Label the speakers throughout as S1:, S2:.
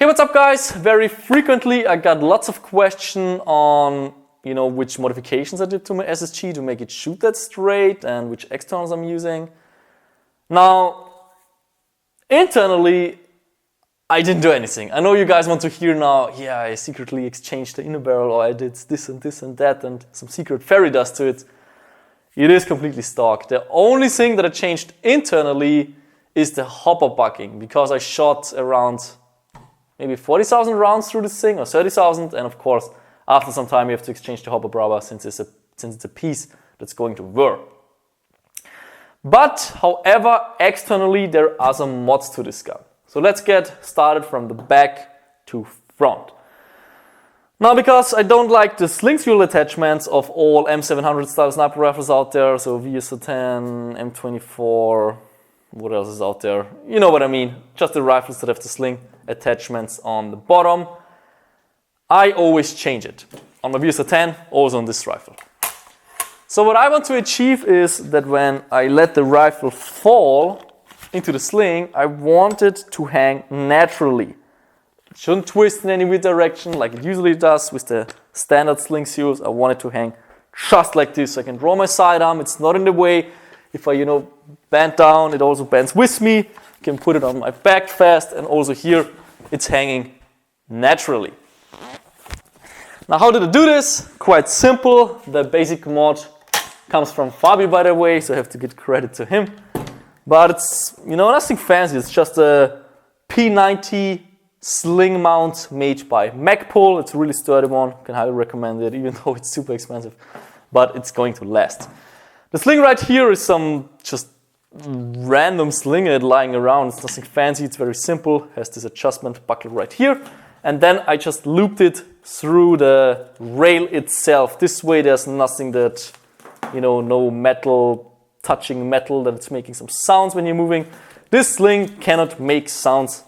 S1: what's up guys? Very frequently I got lots of questions on which modifications I did to my SSG to make it shoot that straight and which externals I'm using. Now, internally, I didn't do anything. I know you guys want to hear now, yeah, I secretly exchanged the inner barrel, or I did this and that and some secret fairy dust to it. It is completely stock. The only thing that I changed internally is the hopper bucking, because I shot around maybe 40,000 rounds through this thing, or 30,000, and of course, after some time you have to exchange the hopper rubber since it's a piece that's going to whir. But, however, externally there are some mods to this gun. So let's get started from the back to front. Now, because I don't like the sling fuel attachments of all M700 style sniper rifles out there, so VSO10, M24, what else is out there? You know what I mean, just the rifles that have the sling attachments on the bottom. I always change it. On my VSO10, also on this rifle. So what I want to achieve is that when I let the rifle fall into the sling, I want it to hang naturally. It shouldn't twist in any weird direction like it usually does with the standard sling seals. I want it to hang just like this. I can draw my sidearm, it's not in the way. If I, bend down, it also bends with me. I can put it on my back fast, and also here, it's hanging naturally. Now, how did I do this? Quite simple. The basic mod comes from Fabi, by the way, so I have to give credit to him. But it's, nothing fancy. It's just a P90 sling mount made by Magpul. It's a really sturdy one. Can highly recommend it, even though it's super expensive. But it's going to last. The sling right here is some just random sling lying around. It's nothing fancy. It's very simple. Has this adjustment buckle right here. And then I just looped it through the rail itself. This way there's nothing that, no metal, touching metal, that it's making some sounds when you're moving. This sling cannot make sounds.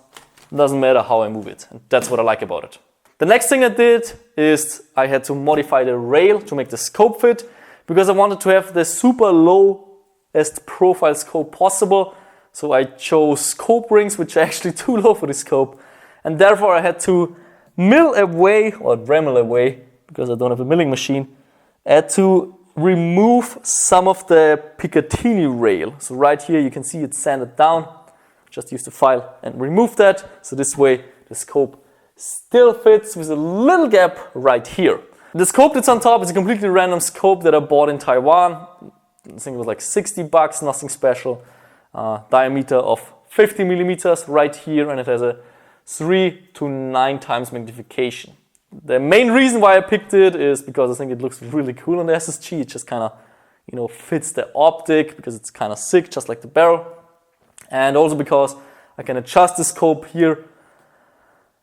S1: Doesn't matter how I move it. And that's what I like about it. The next thing I did is I had to modify the rail to make the scope fit, because I wanted to have the super lowest profile scope possible. So I chose scope rings, which are actually too low for the scope. And therefore I had to mill away, or Dremel away, because I don't have a milling machine. I had to remove some of the Picatinny rail. So right here you can see it's sanded down. Just use the file and remove that. So this way the scope still fits with a little gap right here. The scope that's on top is a completely random scope that I bought in Taiwan. I think it was like 60 bucks, nothing special. Diameter of 50 millimeters right here, and it has a 3 to 9 times magnification. The main reason why I picked it is because I think it looks really cool on the SSG. It just kind of, fits the optic because it's kind of sick, just like the barrel. And also because I can adjust the scope here.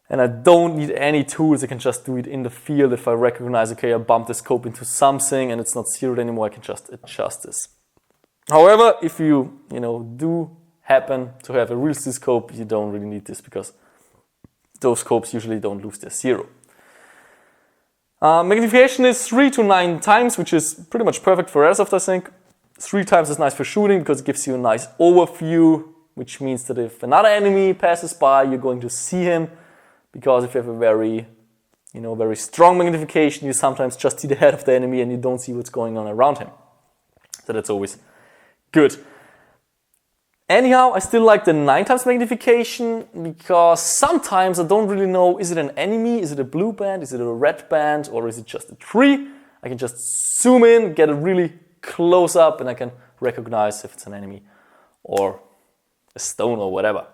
S1: And I don't need any tools, I can just do it in the field. If I recognize, okay, I bumped the scope into something and it's not zeroed anymore, I can just adjust this. However, if you, do happen to have a real scope, you don't really need this, because those scopes usually don't lose their zero. Magnification is 3 to 9 times, which is pretty much perfect for airsoft, I think. 3 times is nice for shooting because it gives you a nice overview, which means that if another enemy passes by, you're going to see him. Because if you have a very, very strong magnification, you sometimes just see the head of the enemy and you don't see what's going on around him. So that's always good. Anyhow, I still like the 9 times magnification, because sometimes I don't really know, is it an enemy, is it a blue band, is it a red band, or is it just a tree? I can just zoom in, get a really close up, and I can recognize if it's an enemy or a stone or whatever.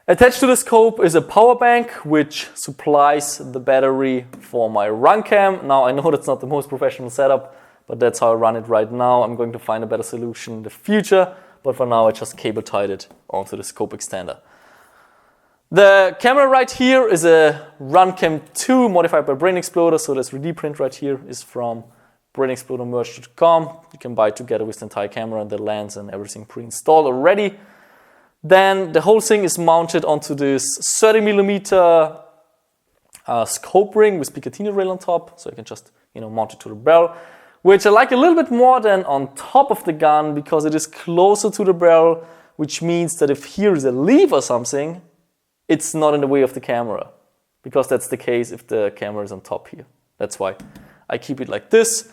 S1: Attached to the scope is a power bank, which supplies the battery for my run cam. Now, I know that's not the most professional setup, but that's how I run it right now. I'm going to find a better solution in the future, but for now I just cable tied it onto the scope extender. The camera right here is a Runcam 2 modified by Brain Exploder, so the 3D print right here is from brainexplodermerch.com. You can buy it together with the entire camera and the lens and everything pre-installed already. Then the whole thing is mounted onto this 30mm scope ring with Picatinny rail on top, so I can just mount it to the barrel, which I like a little bit more than on top of the gun, because it is closer to the barrel, which means that if here is a leaf or something, it's not in the way of the camera, because that's the case if the camera is on top here. That's why I keep it like this.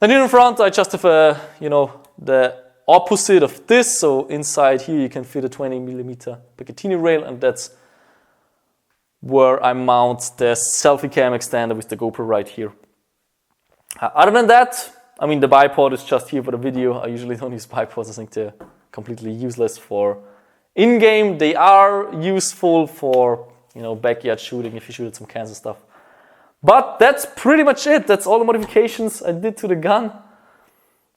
S1: Then here in front, I just have the opposite of this. So inside here, you can fit a 20mm Picatinny rail, and that's where I mount the selfie cam extender with the GoPro right here. Other than that, I mean, the bipod is just here for the video. I usually don't use bipods. I think they're completely useless for in-game. They are useful for, backyard shooting if you shoot at some cans and stuff. But that's pretty much it. That's all the modifications I did to the gun.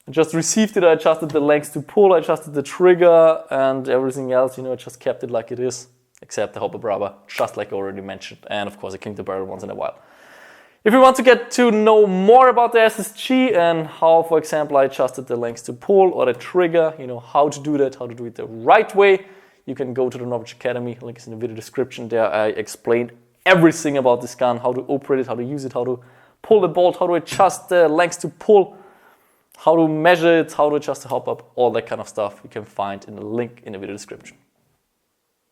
S1: I just received it, I adjusted the length to pull, I adjusted the trigger, and everything else, I just kept it like it is. Except the hopper rubber, just like I already mentioned. And of course, I clean the barrel once in a while. If you want to get to know more about the SSG and how, for example, I adjusted the length to pull or the trigger, how to do that, how to do it the right way, you can go to the Novritsch Academy. Link is in the video description. There I explained everything about this gun, how to operate it, how to use it, how to pull the bolt, how to adjust the length to pull, how to measure it, how to adjust the hop up, all that kind of stuff you can find in the link in the video description.